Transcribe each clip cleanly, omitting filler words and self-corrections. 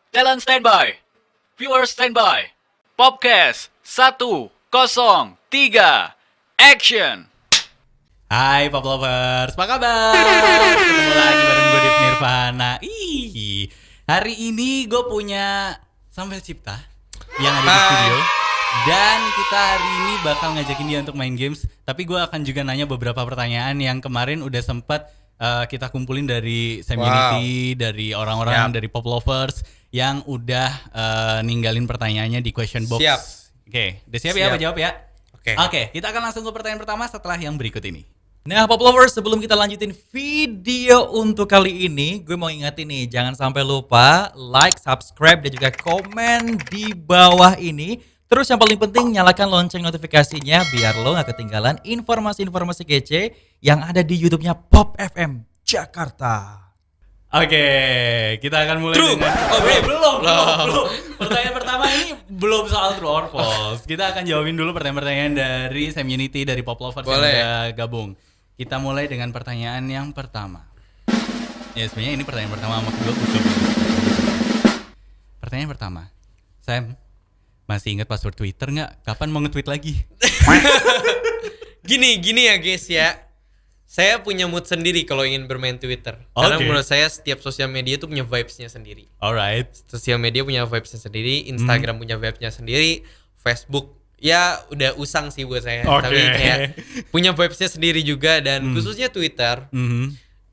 Talent standby. Viewers standby. Popcast 103. Action. Hai Pop Lovers, apa kabar? Ketemu lagi bareng gue Dev Nirvana. Hari ini gue punya Samuel Cipta yang ada di studio. Dan kita hari ini bakal ngajakin dia untuk main games. Tapi gue akan juga nanya beberapa pertanyaan yang kemarin udah sempat kita kumpulin dari Sammunity, dari orang-orang dari Pop Lovers yang udah ninggalin pertanyaannya di question box. Siap. Oke, udah siap ya? Apa jawab ya? Oke. Kita akan langsung ke pertanyaan pertama setelah yang berikut ini. Nah, Pop Lovers, sebelum kita lanjutin video untuk kali ini, gue mau ingetin nih, jangan sampai lupa like, subscribe, dan juga komen di bawah ini. Terus yang paling penting, nyalakan lonceng notifikasinya biar lo gak ketinggalan informasi-informasi kece yang ada di YouTube-nya Pop FM Jakarta. Oke, kita akan mulai dengan belum. Pertanyaan pertama ini belum soal true or false. Kita akan jawabin dulu pertanyaan-pertanyaan dari Sammunity, dari Pop Lovers yang udah gabung. Kita mulai dengan pertanyaan yang pertama. Ya sebenarnya ini pertanyaan pertama sama kedua betul. Pertanyaan pertama, Sam, masih ingat password Twitter nggak? Kapan mau nge-tweet lagi? Gini ya guys ya. Saya punya mood sendiri kalau ingin bermain Twitter. Karena menurut saya setiap sosial media itu punya vibes-nya sendiri. Alright. Sosial media punya vibes-nya sendiri, Instagram punya vibes-nya sendiri, Facebook ya udah usang sih buat saya. Tapi kayak punya vibes-nya sendiri juga dan khususnya Twitter.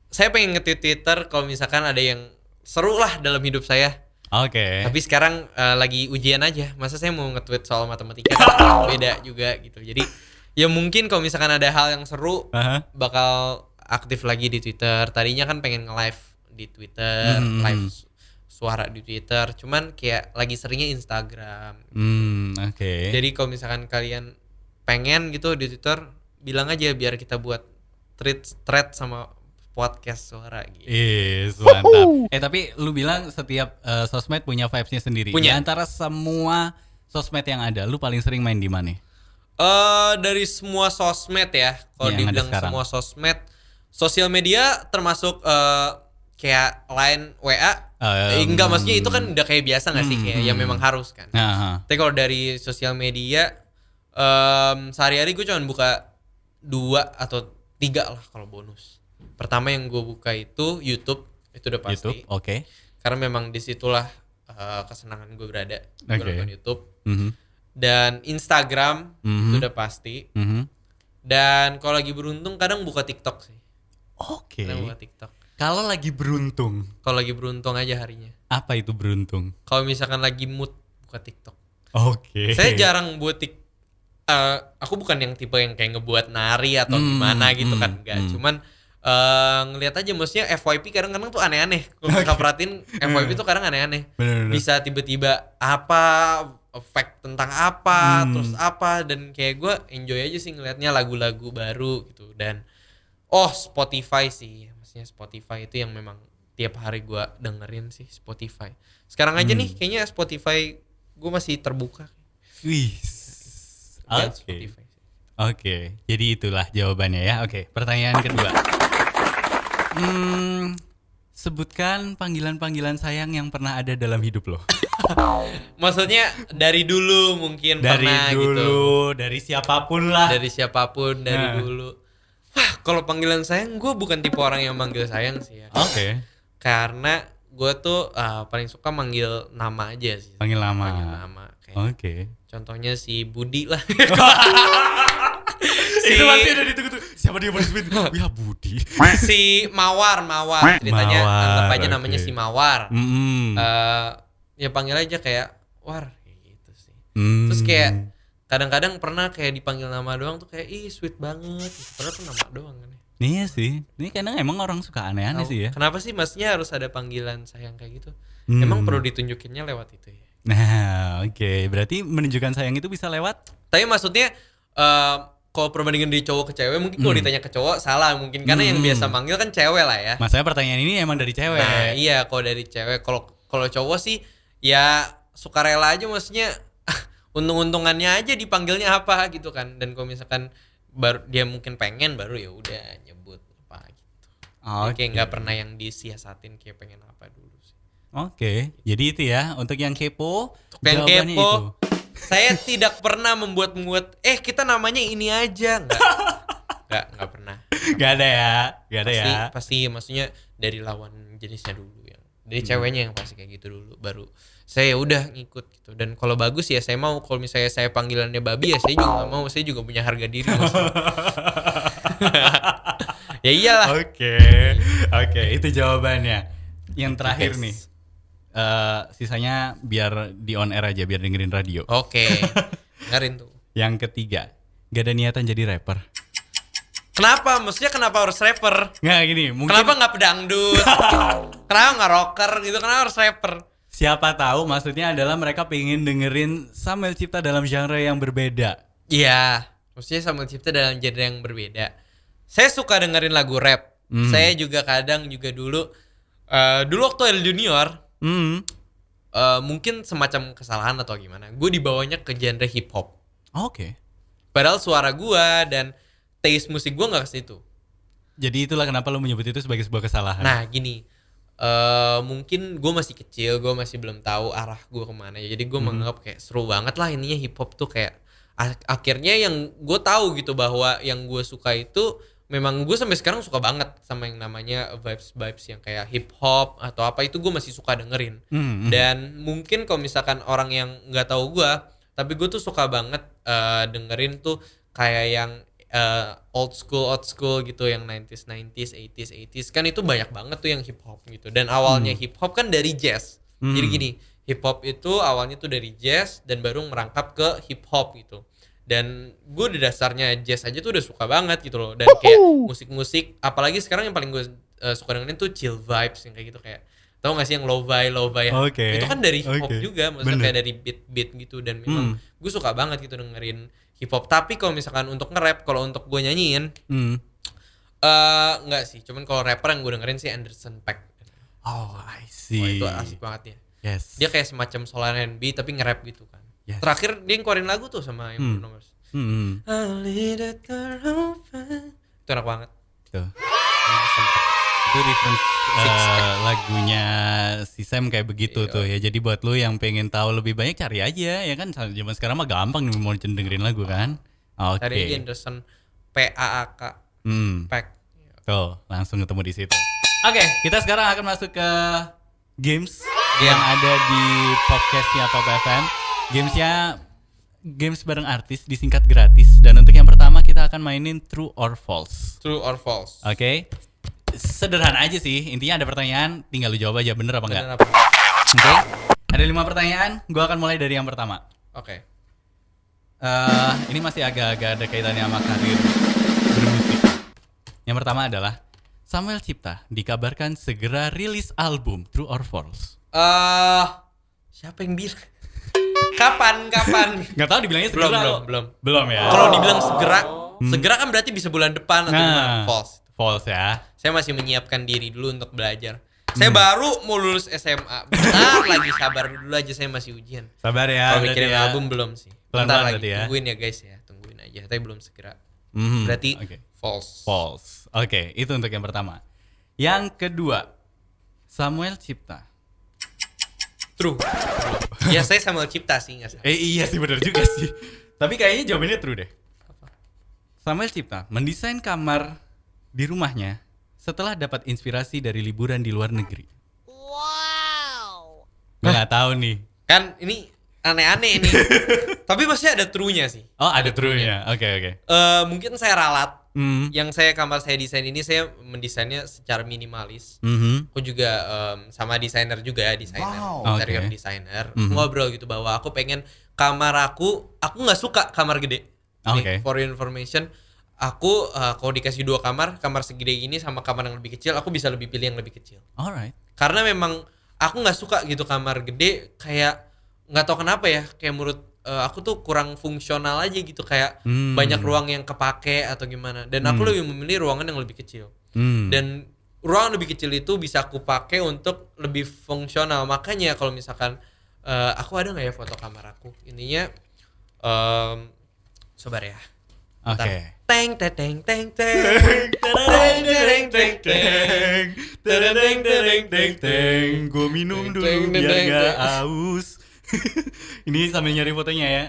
Saya pengen nge-tweet Twitter kalau misalkan ada yang seru lah dalam hidup saya. Tapi sekarang lagi ujian aja. Masa saya mau nge-tweet soal matematika kan beda juga gitu. Jadi ya mungkin kalau misalkan ada hal yang seru bakal aktif lagi di Twitter. Tadinya kan pengen nge-live di Twitter, live suara di Twitter. Cuman kayak lagi seringnya Instagram. Jadi kalau misalkan kalian pengen gitu di Twitter, bilang aja biar kita buat thread sama podcast suara gitu. Mantap. Tapi lu bilang setiap sosmed punya vibes-nya sendiri. Punya. Di antara semua sosmed yang ada, lu paling sering main di mana? Dari semua sosmed ya, kalau Yang ada dibilang sekarang. semua sosmed, sosial media termasuk kayak Line, WA, enggak maksudnya itu kan udah kayak biasa nggak sih, kayak yang memang harus kan. Tapi kalau dari sosial media, sehari-hari gue cuma buka 2 atau 3 lah kalau bonus. Pertama yang gue buka itu YouTube, itu udah pasti. YouTube, Karena memang disitulah kesenangan gue berada, gue nonton YouTube. Mhm. Dan Instagram itu udah pasti. Dan kalau lagi beruntung kadang buka TikTok sih. Kadang buka TikTok. Kalau lagi beruntung, Kalau lagi beruntung aja harinya. apa itu beruntung? Kalau misalkan lagi mood buka TikTok. Saya jarang buat aku bukan yang tipe yang kayak ngebuat nari atau gimana gitu kan, enggak. Cuman ngelihat aja, maksudnya FYP kadang-kadang tuh aneh-aneh. Kalau kita perhatiin FYP tuh kadang aneh-aneh. Bener-bener. Bisa tiba-tiba apa, fact tentang apa, terus apa, dan kayak gue enjoy aja sih ngelihatnya lagu-lagu baru gitu. Dan Spotify sih, maksudnya Spotify itu yang memang tiap hari gue dengerin sih Spotify. Sekarang aja nih kayaknya Spotify gue masih terbuka. Wih. Dan Spotify. Jadi itulah jawabannya ya. Pertanyaan kedua. Sebutkan panggilan-panggilan sayang yang pernah ada dalam hidup lo. Maksudnya dari dulu mungkin Dari pernah dulu, gitu. dari siapapun lah. Dari siapapun, dari dulu. Wah, kalau panggilan sayang gue bukan tipe orang yang manggil sayang sih ya. Karena gue tuh paling suka manggil nama aja sih. Panggil Panggil nama. nama. Kayak contohnya si Budi lah. Itu pasti udah ditunggu-tunggu. Siapa dia mau disebut? Ya Budi. Si Mawar. Ceritanya Mawar, anggap aja namanya si Mawar. Mm-mm. Ya panggil aja kayak War kayak gitu sih. Mm. Terus kayak kadang-kadang pernah kayak dipanggil nama doang tuh kayak ih sweet banget. Padahal tuh nama doang kan ya. Iya sih. Ini kadang emang orang suka aneh-aneh Tahu, sih ya. Kenapa sih maksudnya harus ada panggilan sayang kayak gitu? Emang perlu ditunjukinnya lewat itu ya? Nah, berarti menunjukkan sayang itu bisa lewat? Tapi maksudnya kalau perbandingan dari cowok ke cewek, mungkin kalau ditanya ke cowok salah mungkin, karena yang biasa manggil kan cewek lah ya. Maksudnya pertanyaan ini emang dari cewek. Nah iya, kalau dari cewek, kalau cowok sih ya sukarela aja, maksudnya untung-untungannya aja dipanggilnya apa gitu kan. Dan kalau misalkan baru dia mungkin pengen, baru ya udah nyebut apa gitu. Kayak nggak pernah yang disiasatin kayak pengen apa dulu sih. Oke, jadi itu ya untuk yang kepo. Yang jawabannya kepo, itu. saya tidak pernah membuat kita namanya ini aja, nggak pernah. Gak ada ya. Pasti maksudnya dari lawan jenisnya dulu ya. Dari ceweknya yang pasti kayak gitu dulu, baru saya udah ngikut gitu. Dan kalau bagus ya saya mau, kalau misalnya saya panggilannya babi ya saya juga nggak mau, saya juga punya harga diri. Ya iyalah. Oke, itu jawabannya. Yang terakhir Yes. nih, sisanya biar di on air aja, biar dengerin radio. Oke, dengerin tuh. Yang ketiga, gak ada niatan jadi rapper. Kenapa? Maksudnya kenapa harus rapper? Nggak gini, mungkin Kenapa nggak pedangdut? Kenapa nggak rocker gitu? Kenapa harus rapper? siapa tahu maksudnya adalah mereka pengen dengerin Samuel Cipta dalam genre yang berbeda. Iya, maksudnya sama Cipta dalam genre yang berbeda. Saya suka dengerin lagu rap. Saya juga kadang juga dulu waktu El Junior mungkin semacam kesalahan atau gimana. Gue dibawanya ke genre hip hop. Oke. Padahal suara gue dan taste musik gue nggak ke situ. Jadi itulah kenapa lo menyebut itu sebagai sebuah kesalahan. Nah gini, mungkin gue masih kecil, gue masih belum tahu arah gue kemana ya. Jadi gue menganggap kayak seru banget lah ininya hip hop tuh kayak akhirnya yang gue tahu gitu bahwa yang gue suka itu memang gue sampai sekarang suka banget sama yang namanya vibes yang kayak hip hop atau apa itu gue masih suka dengerin. Dan mungkin kalau misalkan orang yang nggak tahu gue, tapi gue tuh suka banget dengerin tuh kayak yang old school gitu, yang 90s 80s kan itu banyak banget tuh yang hip hop gitu. Dan awalnya hip hop kan dari jazz. Jadi gini, hip hop itu awalnya tuh dari jazz dan baru merangkap ke hip hop gitu. Dan gue di dasarnya jazz aja tuh udah suka banget gitu loh. Dan kayak musik-musik, apalagi sekarang yang paling gue suka dengerin tuh chill vibes yang kayak gitu, kayak tau gak sih yang lo-fi Oke. itu kan dari hip hop Oke. juga, maksudnya kayak dari beat gitu. Dan memang gue suka banget gitu dengerin hip hop. Tapi kalau misalkan untuk nge-rap, kalau untuk gue nyanyiin enggak sih, cuman kalau rapper yang gue dengerin sih Anderson .Paak. Oh, I Wah, see. itu asik banget ya. Yes. Dia kayak semacam soul R&B tapi nge-rap gitu kan. Yes. Terakhir dia ngeluarin lagu tuh sama yang Bruno Mars. Itu enak banget. Tuh. Anderson .Paak. Itu reference Six Pack. lagunya si Sam kayak begitu Iya. tuh ya. Jadi buat lu yang pengen tahu lebih banyak cari aja ya kan. Zaman sekarang mah gampang nih mau dengerin lagu kan. Oke. Tadi aja Anderson Paak. Paak. Tuh, langsung ketemu di situ. Oke, kita sekarang akan masuk ke games Game. yang ada di podcastnya Pop FM. Games bareng artis disingkat gratis. Dan untuk yang pertama kita akan mainin True or False. True or false? Oke. Sederhana aja sih. Intinya ada pertanyaan, tinggal lu jawab aja bener apa enggak. Bener apa? Oke. Ada 5 pertanyaan, gua akan mulai dari yang pertama. Oke. Ini masih agak-agak ada kaitannya sama karir bermusik. Yang pertama adalah Samuel Cipta dikabarkan segera rilis album True or False. Siapa yang bilang? Kapan? Nggak tahu dibilangnya segera. Belum ya. Kalau dibilang segera kan berarti bisa bulan depan atau gimana? Nah, False. False ya. Saya masih menyiapkan diri dulu untuk belajar. Saya baru mau lulus SMA. Bentar lagi, sabar dulu aja, saya masih ujian. Sabar ya. Kalau berarti mikirin ya. album belum sih. Pelan-pelan Bentar lagi, berarti ya. tungguin ya guys ya, tungguin aja. Tapi belum segera. Mhm, Berarti oke. false. False. Oke, itu untuk yang pertama. Yang kedua, Samuel Cipta. True. Ya saya Samuel Cipta sih, nggak salah. Iya sih benar juga sih. Tapi kayaknya jawabannya true deh. Samuel Cipta mendesain kamar di rumahnya setelah dapat inspirasi dari liburan di luar negeri. Wow. Gue nggak tahu nih. Kan ini aneh-aneh ini. Tapi maksudnya ada true-nya sih. Oh ada true-nya. Oke. Mungkin saya ralat. Hmm. Yang kamar saya desain ini, saya mendesainnya secara minimalis. Mhm. Aku juga sama desainer juga ya, interior Oke. designer. Ngobrol gitu bahwa aku pengen kamar aku nggak suka kamar gede. Nih, Oke. for your information, aku kalau dikasih 2 kamar segede ini sama kamar yang lebih kecil, aku bisa lebih pilih yang lebih kecil. Alright. Karena memang aku nggak suka gitu kamar gede, kayak nggak tahu kenapa ya, kayak menurut aku tuh kurang fungsional aja gitu, kayak banyak ruang yang kepake atau gimana. Dan aku lebih memilih ruangan yang lebih kecil. Dan ruangan lebih kecil itu bisa aku pakai untuk lebih fungsional. Makanya kalau misalkan aku ada nggak ya foto kamar aku? Intinya sabar ya. Oke. Teng teng teng teng Gue minum dulu Teng, teng, biar teng, gak teng. aus. Ini sambil nyari fotonya ya.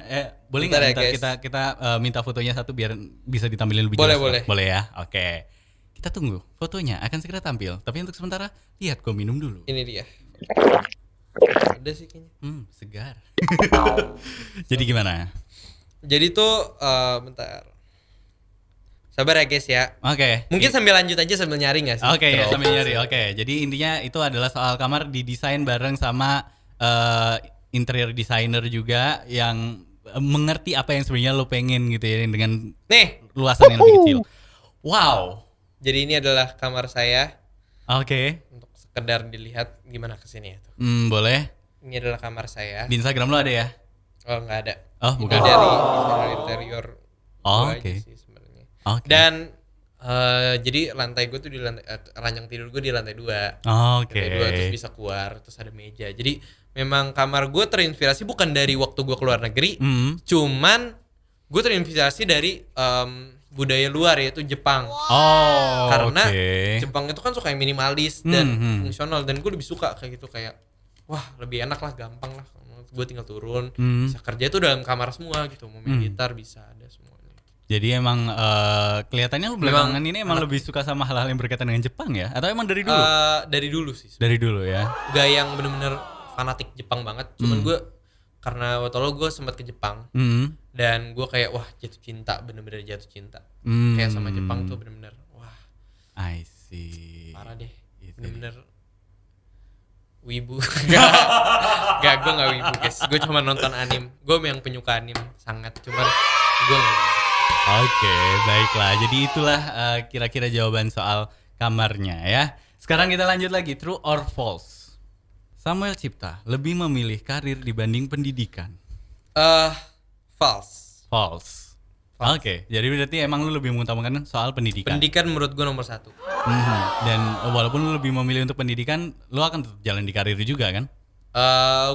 Boleh Bentar nggak ya, ntar guys. kita minta fotonya satu biar bisa ditampilin lebih Boleh, jelas. boleh. Boleh ya. Oke. Kita tunggu. Fotonya akan segera tampil. Tapi untuk sementara lihat gue minum dulu. Ini dia. Ada sih kayaknya. Segar. Jadi gimana? Jadi tuh bentar. Sabar ya guys ya. Oke. Mungkin sambil lanjut aja sambil nyari gak sih? Oke ya Terus. sambil nyari. Oke, jadi intinya itu adalah soal kamar didesain bareng sama interior designer juga yang mengerti apa yang sebenarnya lo pengen gitu ya dengan Nih, luasan yang lebih kecil. Wow. jadi ini adalah kamar saya. Oke. Untuk sekedar dilihat gimana kesini ya tuh. Boleh. Ini adalah kamar saya. Di Instagram lo ada ya? Oh nggak ada. Oh, Ini bukan. dari desainer interior. Oh, gua aja oke. sih sebenarnya. Oke. Dan jadi lantai gue tuh di lantai ranjang tidur gue di lantai 2. Oke. Lantai 2 terus bisa keluar, terus ada meja. Jadi memang kamar gue terinspirasi bukan dari waktu gue keluar negeri, cuman gue terinspirasi dari budaya luar yaitu Jepang. Oh, Karena oke. Jepang itu kan suka yang minimalis dan fungsional, dan gue lebih suka kayak gitu, kayak wah lebih enak lah, gampang lah, gue tinggal turun bisa kerja itu dalam kamar semua gitu, mau main gitar bisa ada semuanya. Jadi emang kelihatannya lu belakangan ini emang lebih suka sama hal-hal yang berkaitan dengan Jepang ya? Atau emang dari dulu? Dari dulu sih, Dari dulu ya. gak yang bener-bener fanatik Jepang banget, cuman gue karena waktu lalu gue sempat ke Jepang dan gue kayak wah jatuh cinta, bener-bener jatuh cinta kayak sama Jepang tuh bener-bener wah I see. parah deh, Gitu. bener-bener wibu. Gak, gue gak wibu guys, gue cuma nonton anim, gue yang penyuka anim sangat, cuman gue gak wibu. Oke, baiklah. Jadi itulah kira-kira jawaban soal kamarnya ya. Sekarang kita lanjut lagi, true or false? Samuel Cipta lebih memilih karir dibanding pendidikan. False. False. Oke, jadi berarti emang lu lebih mengutamakan soal pendidikan. Pendidikan menurut gue nomor 1. Dan walaupun lu lebih memilih untuk pendidikan, lu akan tetap jalan di karir juga kan?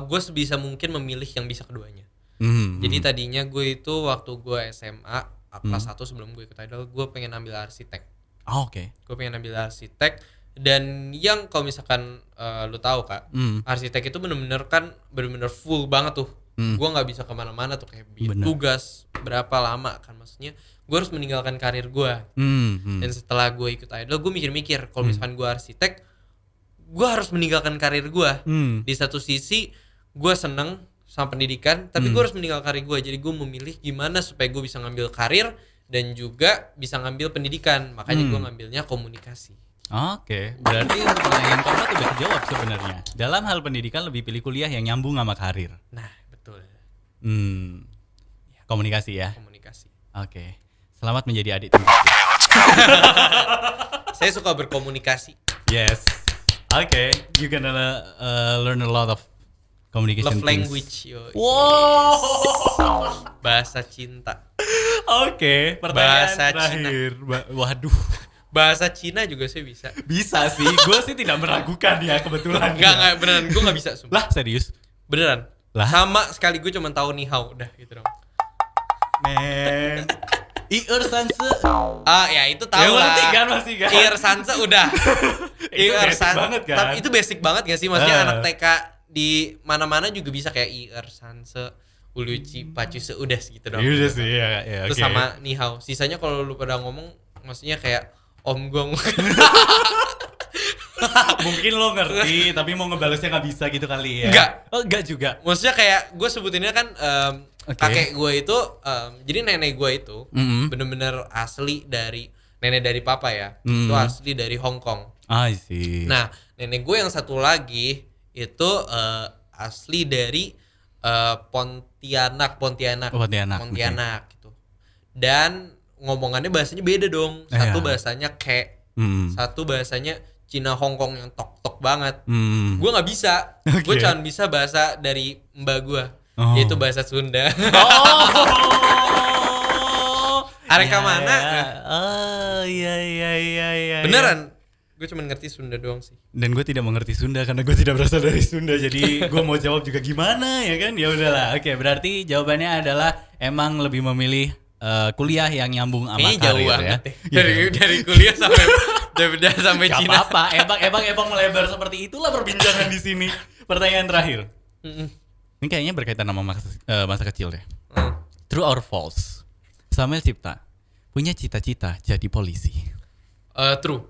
Gue sebisa mungkin memilih yang bisa keduanya. Jadi tadinya gue itu waktu gue SMA kelas 1 sebelum gue ikut Idol, gue pengen ambil arsitek. Oh, oke. Gue pengen ambil arsitek, dan yang kalau misalkan lu tahu Kak, arsitek itu bener-bener full banget tuh. Gue nggak bisa kemana-mana tuh, kayak Bener. tugas berapa lama kan, maksudnya gue harus meninggalkan karir gue. Dan setelah gue ikut Idol, gue mikir-mikir kalau misalkan gue arsitek, gue harus meninggalkan karir gue. Di satu sisi gue seneng sama pendidikan, tapi gue harus meninggalkan karir gue. Jadi gue memilih gimana supaya gue bisa ngambil karir dan juga bisa ngambil pendidikan. Makanya gue ngambilnya komunikasi. Oke, berarti untuk pertanyaan keempat udah kejawab sebenarnya. Dalam hal pendidikan lebih pilih kuliah yang nyambung sama karir. Nah betul, Komunikasi ya. komunikasi. Oke. Selamat menjadi adik tingkat. Saya suka berkomunikasi. Yes. Oke, you gonna learn a lot of communication Love things. language. Yo. Wow. Bahasa cinta. Oke, pertanyaan Bahasa terakhir. Waduh. Bahasa Cina juga saya bisa. Bisa sih, gue sih tidak meragukan ya kebetulan. Enggak beneran, gue gak bisa sumpah. Lah serius? Beneran. Lah? Sama sekali gue cuma tahu ni hao, udah gitu dong. Men. Ir sanse. Ya itu Ya tahu lah. ngerti kan masih kan? Ir sanse udah. Itu Ir basic sanse banget kan? Tapi itu basic banget gak sih? Maksudnya anak TK di mana-mana juga bisa kayak ir sanse, uluci, pacuse, udah segitu dong. Ya udah sih ya, Terus oke. sama ni hao. Sisanya kalau lu pada ngomong maksudnya kayak om gua Mungkin lo ngerti, tapi mau ngebalesnya nggak bisa gitu kali ya? Enggak. Oh, enggak juga. maksudnya kayak gue sebutinnya kan Oke. kakek gue itu jadi nenek gue itu bener-bener asli dari nenek dari papa ya, itu asli dari Hong Kong. I see. Nah nenek gue yang satu lagi itu asli dari Pontianak Oh, Pontianak, gitu. Dan ngomongannya bahasanya beda dong. Satu Iya. bahasanya satu bahasanya Cina Hong Kong yang tok banget. Hmm. Gue nggak bisa. Oke. Gue cuma bisa bahasa dari mbak gue, Oh. yaitu bahasa Sunda. Oh. Areka Ya, mana? ya. Oh, iya. Beneran. Gue cuma ngerti Sunda doang sih. Dan gue tidak mengerti Sunda karena gue tidak berasal dari Sunda, jadi gue mau jawab juga gimana ya kan? Ya udahlah. Oke, berarti jawabannya adalah emang lebih memilih kuliah yang nyambung sama Kayaknya jauh karir ya. banget deh. Gitu. Dari kuliah sampai sampai Gak Cina. apa-apa, emang melebar seperti itulah perbincangan di sini. Pertanyaan terakhir. Ini kayaknya berkaitan sama masa kecil deh. True or false? Samuel Cipta punya cita-cita jadi polisi. True.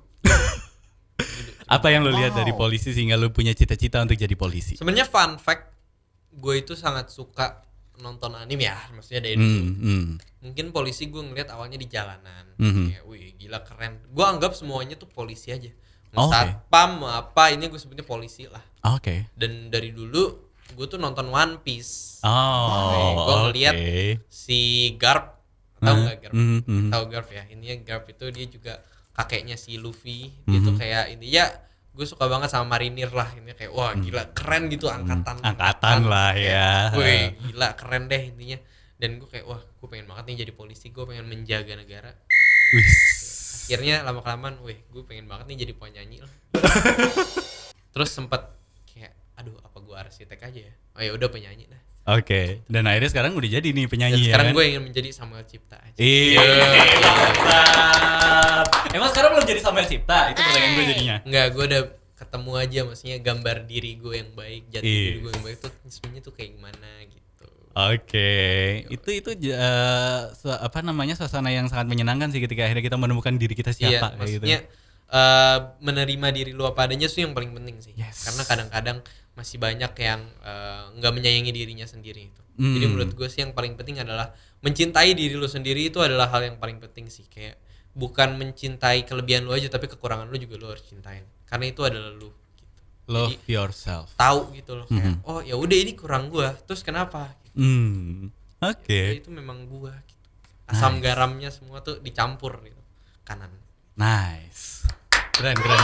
Apa yang lo lihat dari polisi sehingga lo punya cita-cita untuk jadi polisi? Sebenarnya fun fact, gue itu sangat suka nonton anime ya, maksudnya dari dulu. Mungkin polisi gue ngeliat awalnya di jalanan, kayak, wih gila keren. Gue anggap semuanya tuh polisi aja. Satpam apa ini gue sebutnya polisi lah. Oke. Dan dari dulu gue tuh nonton One Piece. Oh, Gue ngeliat si Garp, tahu nggak Garp? Tahu Garp ya? Intinya Garp itu dia juga kakeknya si Luffy. Dia tuh kayak intinya gue suka banget sama marinir lah. Ini kayak wah gila keren gitu angkatan lah ya. Wih gila keren deh intinya. Dan gue kayak wah gue pengen banget nih jadi polisi. Gue pengen menjaga negara. Akhirnya lama-kelamaan, wih gue pengen banget nih jadi penyanyi lah. Terus sempet kayak aduh apa gue arsitek aja ya. Oh ya udah penyanyi lah. Oke. Dan akhirnya sekarang udah jadi nih penyanyi. Dan sekarang ya kan? gue ingin menjadi Samuel Cipta aja. Iya. Emang sekarang belum jadi Samuel Cipta? Itu pertanyaan gue jadinya. Enggak, gue udah ketemu aja maksudnya gambar diri gue yang baik, jati diri gue yang baik tuh sebenarnya tuh kayak gimana gitu. Oke. Itu apa namanya suasana yang sangat menyenangkan sih ketika akhirnya kita menemukan diri kita siapa Iya, kayak maksudnya gitu. Menerima diri lu apa adanya tuh yang paling penting sih. Yes. Karena kadang-kadang masih banyak yang nggak menyayangi dirinya sendiri itu. Jadi menurut gue sih yang paling penting adalah mencintai diri lu sendiri, itu adalah hal yang paling penting sih. Kayak bukan mencintai kelebihan lu aja, tapi kekurangan lu juga lu harus cintain. Karena itu adalah lu. Gitu. Love Jadi, yourself. tahu gitu loh kayak oh ya udah ini kurang gua, terus kenapa? Oke. Ya, itu memang gua gitu. Asam garamnya semua tuh dicampur gitu. Kanan. Nice. Keren. True or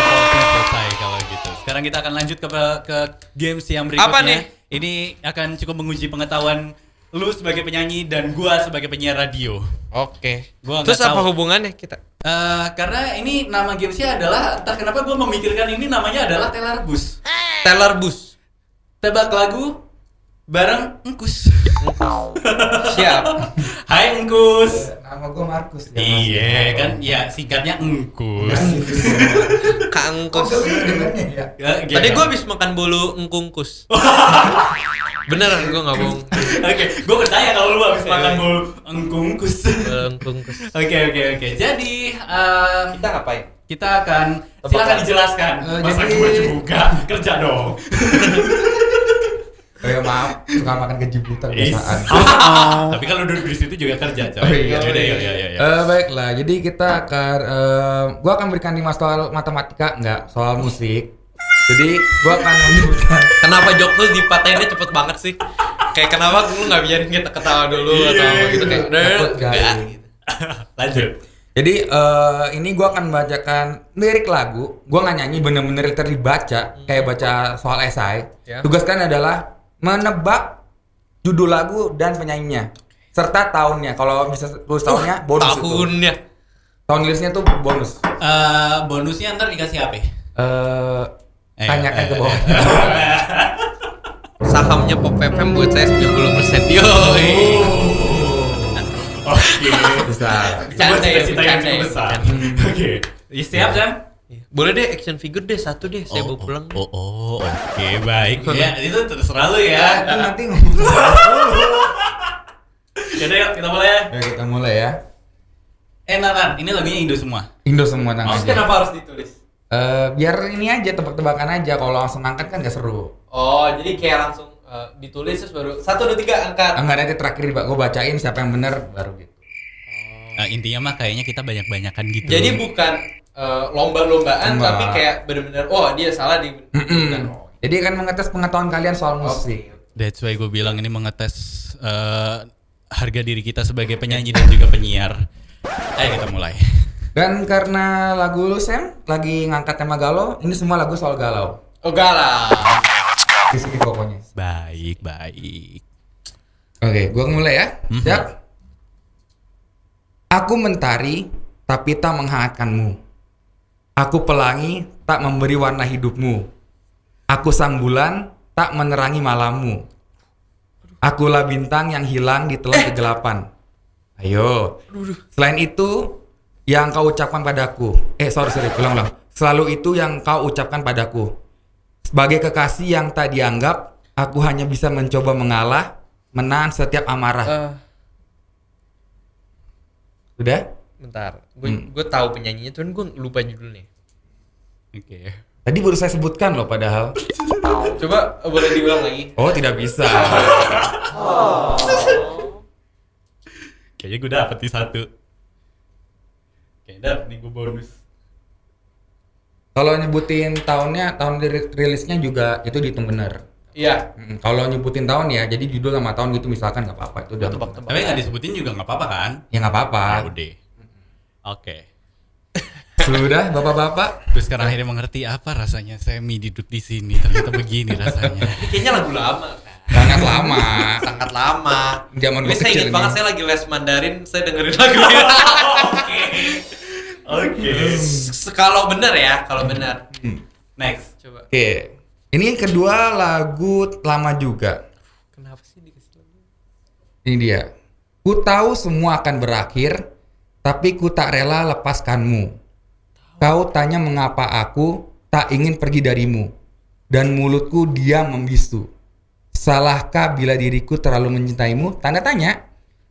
false-nya selesai kalau gitu. Sekarang kita akan lanjut ke games yang berikutnya. Apa nih? Ini akan cukup menguji pengetahuan lu sebagai penyanyi dan gua sebagai penyiar radio. Oke. Gua Terus nggak apa tahu. hubungannya kita? Karena ini nama gamesnya adalah entah kenapa gue memikirkan ini namanya adalah Telarbus. Telarbus. Tebak lagu bareng Engkus. Siap. Hai Engkus. Nama gue Markus. Iya kan, ya singkatnya Engkus. Kangkus. Dengarnya ya. Tadi gua habis makan bolu engkungkus. Beneran gua enggak bohong. Oke, gue percaya kalau lu habis makan bolu Engkus. Bolu engkungkus. Oke. Jadi Kita ngapain? kita akan silakan dijelaskan. Masa jadi- gue juga kerja dong. Oh ya maaf, suka makan gaji buta kebiasaan. Tapi kalau duduk di situ juga kerja, coy. Oh, iya. Yaudah, ya. Baiklah, jadi kita akan, gua akan berikan 5 soal matematika, enggak soal musik. Jadi gua akan menyebutkan. Kenapa jok lu dipatahinnya cepet banget sih? Kayak kenapa lu nggak biarin kita ketawa dulu atau apa gitu kayak Takut enggak garing. gitu. Lanjut. Jadi ini gua akan bacakan lirik lagu. Gua nggak nyanyi, bener-bener literally baca, kayak baca soal esai. Ya. Tugas kalian adalah menebak judul lagu dan penyanyinya serta tahunnya. Kalau bisa tulis tahunnya, bonus itu. Tahunnya. Tahun rilisnya tuh bonus. Bonusnya ntar dikasih apa? Tanyakan ke bawah. Sahamnya Pop FM buat saya 90%. Yo. Oke. Bisa. Sebuah cita-cita yang Bercanda ya, cukup besar. bercanda. Oke. Ya, siap, Sam? Boleh deh action figure deh satu deh, saya bawa pulang. Oke, baik. Ya, itu terserah lu ya. Kan nanti ngomong. Yaudah, yuk kita mulai ya. Ya kita mulai ya. Nan, ini lagunya Indo semua. Indo semua tangannya. Kenapa harus ditulis? Biar ini aja tebak-tebakan aja. Kalau langsung angkat kan gak seru. Oh, jadi kayak langsung ditulis terus baru 1 2 3 angkat. Enggak, nanti terakhir Pak, gue bacain siapa yang benar baru gitu. Intinya mah kayaknya kita banyak-banyakan gitu. Jadi bukan lomba-lombaan Enggak. tapi kayak bener-bener oh dia salah di bukan. Jadi akan mengetes pengetahuan kalian soal musik. That's why gue bilang ini mengetes harga diri kita sebagai penyanyi dan juga penyiar. Ayo kita mulai. Dan karena lagu lu Sam lagi ngangkat tema galau, ini semua lagu soal galau. Oh galah. Di sini pokoknya. Baik. Oke, gua mulai ya. Siap. Aku mentari tapi tak menghangatkanmu. Aku pelangi tak memberi warna hidupmu. Aku sang bulan tak menerangi malammu. Akulah bintang yang hilang di telan kegelapan. Ayo. Selain itu, yang kau ucapkan padaku. Sorry, ulang. Selalu itu yang kau ucapkan padaku. Sebagai kekasih yang tak dianggap, aku hanya bisa mencoba mengalah, menahan setiap amarah. Udah? Bentar, gue tahu penyanyinya, cuman gue lupa judulnya. Oke. Tadi baru saya sebutkan loh padahal. Coba boleh diulang lagi? Oh, tidak bisa. Kayaknya gue dapet nih satu. Kayaknya dapet nih gue bonus. Kalau nyebutin tahunnya, tahun rilisnya juga itu dihitung bener. Iya. Kalau nyebutin tahun ya, jadi judul sama tahun gitu misalkan nggak apa-apa itu udah. Tebak-tebak. Tapi nggak disebutin juga nggak apa-apa kan? Ya nggak apa-apa. Ya udah. Oke. Sudah, bapak-bapak. Terus sekarang akhirnya mengerti apa rasanya Semi duduk di sini. Ternyata begini rasanya. Ini kayaknya lagu lama kan? Sangat lama. Sangat lama. Zaman Ini gue saya kecil ingat nih. banget, saya lagi les Mandarin, saya dengerin lagu ini. Oke. Kalau benar ya, kalau benar. Next. Coba. Oke. Ini yang kedua lagu lama juga. Kenapa sih dikasih lagu? Ini dia. Ku tahu semua akan berakhir, tapi ku tak rela lepaskanmu. Kau tanya mengapa aku tak ingin pergi darimu, dan mulutku diam membisu. Salahkah bila diriku terlalu mencintaimu? Tanda tanya.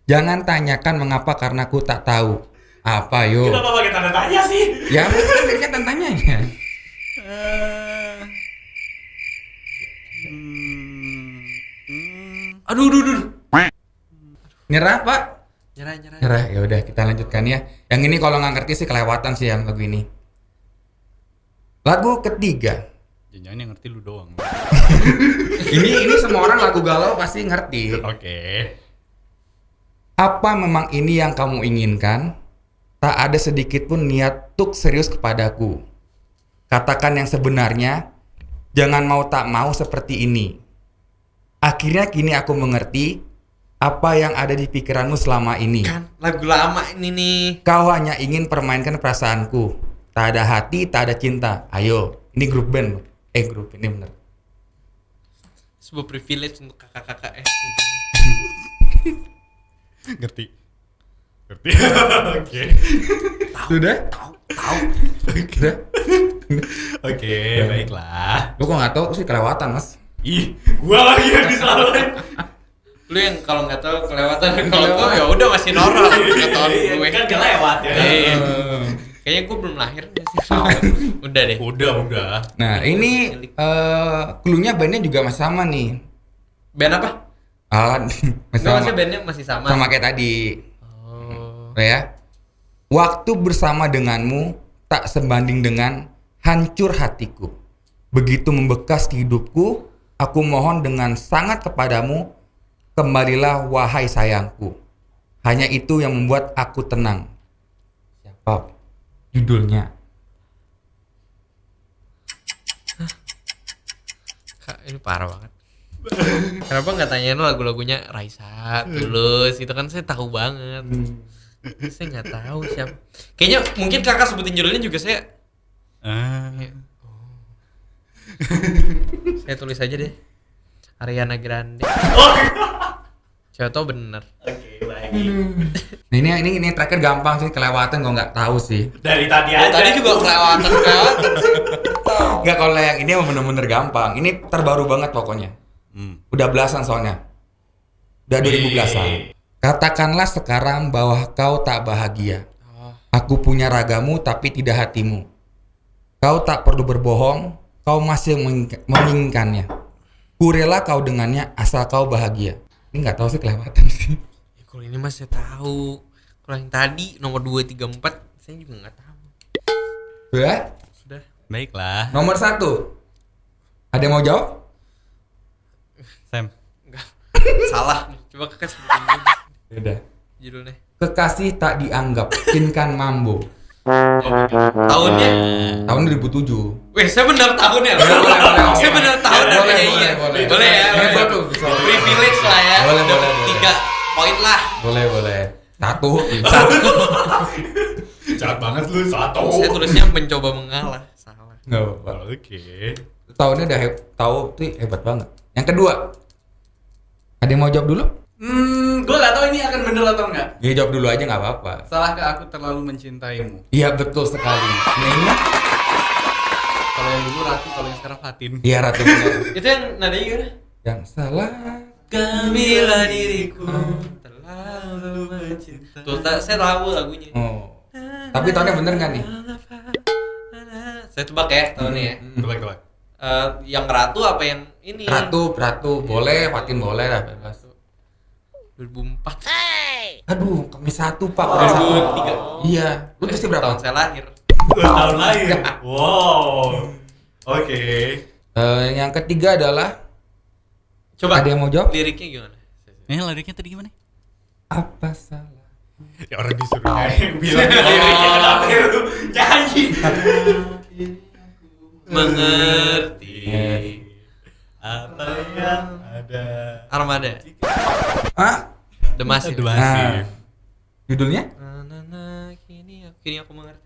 Jangan tanyakan mengapa karena ku tak tahu. Apa yo? Kenapa pakai tanda tanya sih? Ya mungkin kan tanda tanyanya. Aduh. Nyerah Pak? Nyerah. Nyerah. Ya udah kita lanjutkan ya. Yang ini kalau nggak ngerti sih kelewatan sih yang lagu ini. Lagu ketiga. Jangan yang ngerti lu doang. Ini semua orang lagu galau pasti ngerti. Oke. Apa memang ini yang kamu inginkan? Tak ada sedikit pun niat tuk serius kepadaku. Katakan yang sebenarnya. Jangan mau tak mau seperti ini. Akhirnya kini aku mengerti apa yang ada di pikiranmu selama ini. Kan lagu lama ini nih. Kau hanya ingin permainkan perasaanku. Tak ada hati, tak ada cinta. Ayo, ini grup band. Grup ini bener. Sebuah privilege untuk kakak-kakak Ngerti. Oke. Sudah? Tahu. Sudah? Oke, baiklah. Lu kok nggak tahu sih kelewatan mas? Ih, gua lagi yang disalahin. Lu yang kalau nggak tahu kelewatan, kalau gua ya udah masih normal ketahuan gue. Kan gak lewat ya. Iya. Kayaknya gue belum lahir deh sih. Udah deh. Udah. Nah ini cluenya bandnya juga masih sama nih. Band apa? Masih Nggak, sama, maksudnya bandnya masih sama. sama kayak tadi. Oh. Ya. Waktu bersama denganmu tak sebanding dengan hancur hatiku. Begitu membekas di hidupku, aku mohon dengan sangat kepadamu, kembalilah wahai sayangku. Hanya itu yang membuat aku tenang. Siapa judulnya? Kak, ini parah banget. Kenapa nggak tanyain lagu-lagunya Raisa, Tulus? Itu kan saya tahu banget. Saya nggak tahu siapa. Kayaknya mungkin kakak sebutin judulnya juga saya. Saya tulis aja deh. Ariana Grande. Siapa tahu bener. Oke, baik. Nah, ini terakhir gampang sih, kelewatan gue nggak tahu sih. Dari tadi aja. Tadi juga kelewatan sih. Nggak, kalau yang ini emang bener-bener gampang. Ini terbaru banget pokoknya. Udah belasan soalnya. Udah 2010-an. Katakanlah sekarang bahwa kau tak bahagia. Aku punya ragamu tapi tidak hatimu. Kau tak perlu berbohong, kau masih menginginkannya. Ku rela kau dengannya asal kau bahagia. Ini nggak tahu sih kelewatan sih. Ya, kalau ini mas saya tahu. Kalau yang tadi nomor 2, 3, 4 saya juga nggak tahu. Sudah. Baiklah. Nomor 1. Ada yang mau jawab? Sam. Enggak. Salah. Coba kakak sebutin dulu Udah. judulnya. Kekasih tak dianggap, Kinkan Mambo. Tahunnya? Tahun 2007. Weh, saya benar tahunnya. Boleh. Saya benar tahunnya. Boleh, Iya. boleh. Boleh ya. Boleh, boleh. tuh, bisa. Privilege lah ya. Boleh, Dapat boleh. 3 poin lah. Boleh. Satu. Jahat banget lu, satu. Saya tulisnya mencoba mengalah. Salah. Nggak apa-apa. Oke. Tahunnya udah tahu tuh hebat banget. Yang kedua. Ada yang mau jawab dulu? Gue gak tahu ini akan bener atau enggak. Ya jawab dulu aja nggak apa-apa. Salahkah aku terlalu mencintaimu? Iya betul sekali. Nah ini Kalau yang dulu Ratu, kalau yang sekarang Fatin. iya Ratu benar. Itu yang nadanya gimana? Yang salah. Kamilah diriku terlalu mencinta. Tuh, saya tahu lagunya. Oh. Tapi tahunnya bener nggak nih? Saya tebak ya tahunnya ya. Tebak. Yang Ratu apa yang ini? Ratu boleh, Fatin boleh lah bebas. 2004. Aduh, kami 1 Pak. 2003. Iya. Lu pasti berapa? Tahun saya lahir. Tahun lahir. Wow. Oke. Yang ketiga adalah Coba. ada yang mau jawab? Liriknya gimana? Ini liriknya tadi gimana? Apa salah? Ya orang disuruh bilang liriknya kenapa lu nyanyi? Mengerti. Apa yang ada? Armada. Hah? The Massive. The Massive. Judulnya? Kini aku mengerti.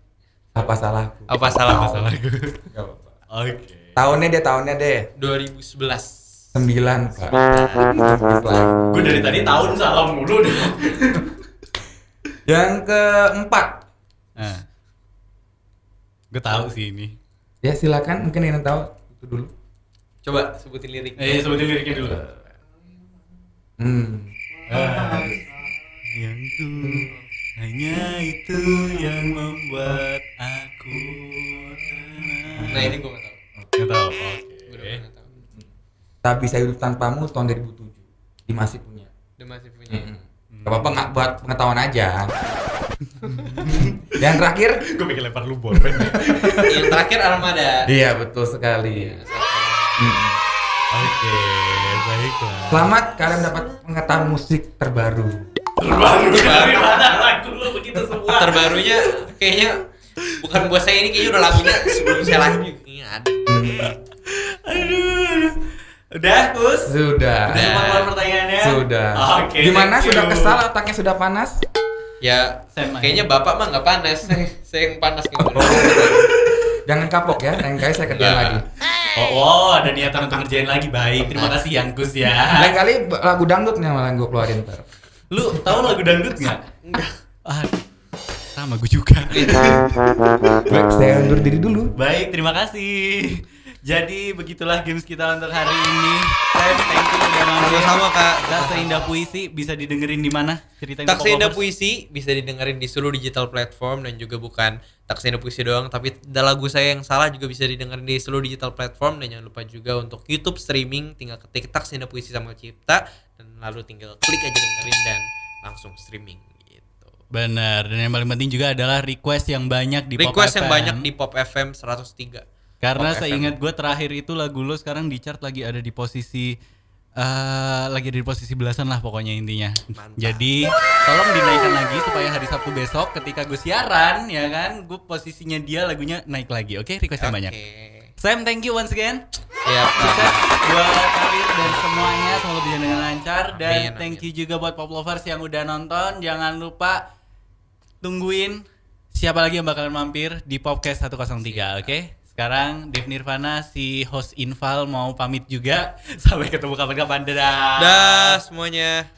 Apa salahku? Apa salah? Salahku. Gak apa-apa. Oke. Tahunnya deh. 2011. 9 Pak. Gue dari tadi tahun salah mulu dah. Yang keempat. Nah. Gue tahu sih ini. Ya silakan, mungkin yang tahu itu dulu. Coba sebutin liriknya. Sebutin liriknya dulu. Yang ku hanya itu yang membuat aku tenang. Nah, ini gue gak tau. Nggak tahu. Gue Oke. gak tau. Tak bisa hidup tanpamu tahun 2007. Masih punya. The Massive punya. Gak apa-apa, nggak buat pengetahuan aja. Yang terakhir? Gue pengen lempar lu bolpen. Yang terakhir Armada. Iya betul sekali. Oke, baiklah. Selamat kalian dapat pengetahuan musik terbaru. Terbaru dari mana lagu lu begitu semua? Terbarunya kayaknya bukan buat saya, ini kayaknya udah lagunya sebelum saya lahir juga kayaknya ada. Aduh. Udah, Kus? Sudah. Semua keluar pertanyaannya? Sudah. Oke. Gimana? thank Sudah you. kesal? Otaknya sudah panas? Ya, Sama. kayaknya bapak mah nggak panas. Saya yang panas gitu. Jangan kapok ya, lain kali saya kerjain Ya. lagi. Oh, ada niatan untuk ngerjain lagi. Baik, terima kasih Yang Kus ya. Lain kali lagu dangdut nih malah gue keluarin ntar. Lu tahu lagu dangdut nggak? Enggak. Sama gue juga. Baik, saya undur diri dulu. Baik, terima kasih. Jadi begitulah games kita untuk hari ini. Thank you udah mampir. Sama-sama, Kak. Daksa Indah Puisi bisa didengerin di mana? Ceritain Daksa ke Indah Poplovers. Puisi bisa didengerin di seluruh digital platform, dan juga bukan Daksa Indah Puisi doang, tapi ada lagu saya yang salah juga bisa didengerin di seluruh digital platform. Dan jangan lupa juga untuk YouTube streaming, tinggal ketik Daksa Indah Puisi Samuel Cipta, dan lalu tinggal klik aja dengerin dan langsung streaming gitu. Benar, dan yang paling penting juga adalah request yang banyak di Pop Request yang FM. banyak di Pop FM 103. Karena Pop saya FM. ingat gue terakhir itu lagu lo sekarang di chart lagi ada di posisi belasan lah pokoknya intinya. Mantap. Jadi tolong dinaikkan lagi supaya hari Sabtu besok ketika gue siaran ya kan, gue posisinya dia lagunya naik lagi. Oke, request yang banyak. Sam, thank you once again. Siap. Sukses buat karir dan semuanya, semoga bisa dengan lancar. Dan Amin, thank amin. you juga buat Pop Lovers yang udah nonton. Jangan lupa tungguin siapa lagi yang bakalan mampir di Popcast 103, oke? Sekarang Dev Nirvana, si host Inval mau pamit juga. Sampai ketemu kapan-kapan. Dadah. Dah semuanya.